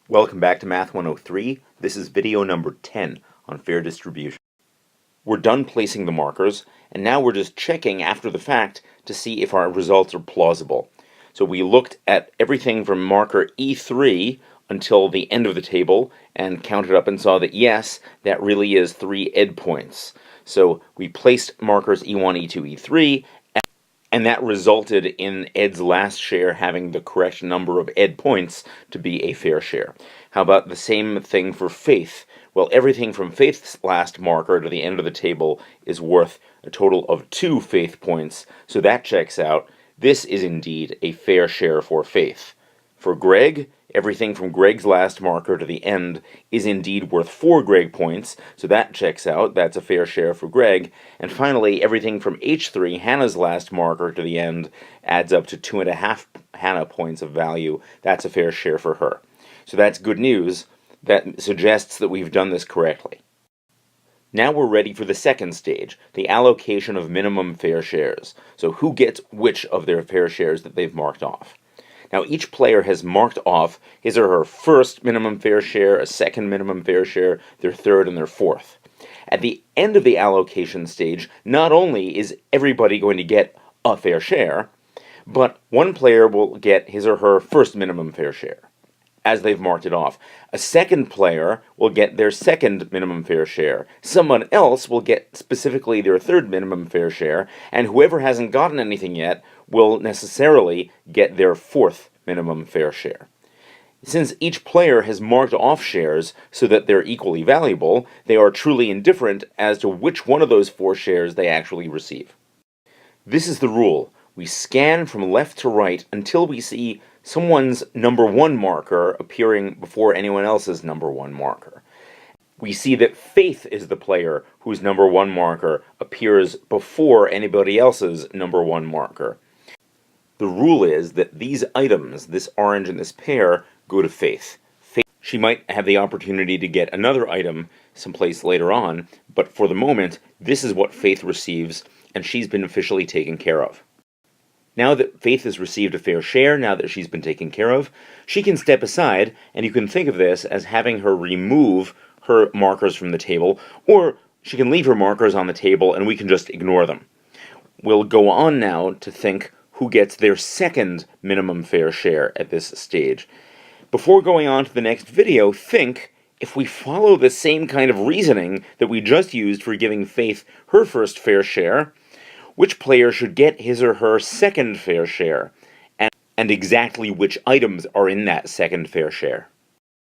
Welcome back to Math 103. This is video number 10 on fair distribution. We're done placing the markers, and now we're just checking after the fact to see if our results are plausible. So we looked at everything from marker E3 until the end of the table and counted up and saw that yes, that really is 3 ed points. So we placed markers E1, E2, E3, and that resulted in Ed's last share having the correct number of Ed points to be a fair share. How about the same thing for Faith? Well, everything from Faith's last marker to the end of the table is worth a total of 2 Faith points, so that checks out. This is indeed a fair share for Faith. For Greg, everything from Greg's last marker to the end is indeed worth 4 Greg points, so that checks out. That's a fair share for Greg. And finally, everything from H3, Hannah's last marker, to the end adds up to 2.5 Hannah points of value. That's a fair share for her. So that's good news. That suggests that we've done this correctly. Now we're ready for the second stage, the allocation of minimum fair shares. So who gets which of their fair shares that they've marked off? Now, each player has marked off his or her first minimum fair share, a second minimum fair share, their third, and their fourth. At the end of the allocation stage, not only is everybody going to get a fair share, but one player will get his or her first minimum fair share, as they've marked it off. A second player will get their second minimum fair share. Someone else will get specifically their third minimum fair share, and whoever hasn't gotten anything yet will necessarily get their fourth minimum fair share. Since each player has marked off shares so that they're equally valuable, they are truly indifferent as to which one of those 4 shares they actually receive. This is the rule. We scan from left to right until we see someone's number 1 marker appearing before anyone else's number 1 marker. We see that Faith is the player whose number 1 marker appears before anybody else's number 1 marker. The rule is that these items, this orange and this pear, go to Faith. She might have the opportunity to get another item someplace later on, but for the moment, this is what Faith receives, and she's been officially taken care of. Now that Faith has received a fair share, now that she's been taken care of, she can step aside, and you can think of this as having her remove her markers from the table, or she can leave her markers on the table and we can just ignore them. We'll go on now to think who gets their second minimum fair share at this stage. Before going on to the next video, think, if we follow the same kind of reasoning that we just used for giving Faith her first fair share, which player should get his or her second fair share, and exactly which items are in that second fair share.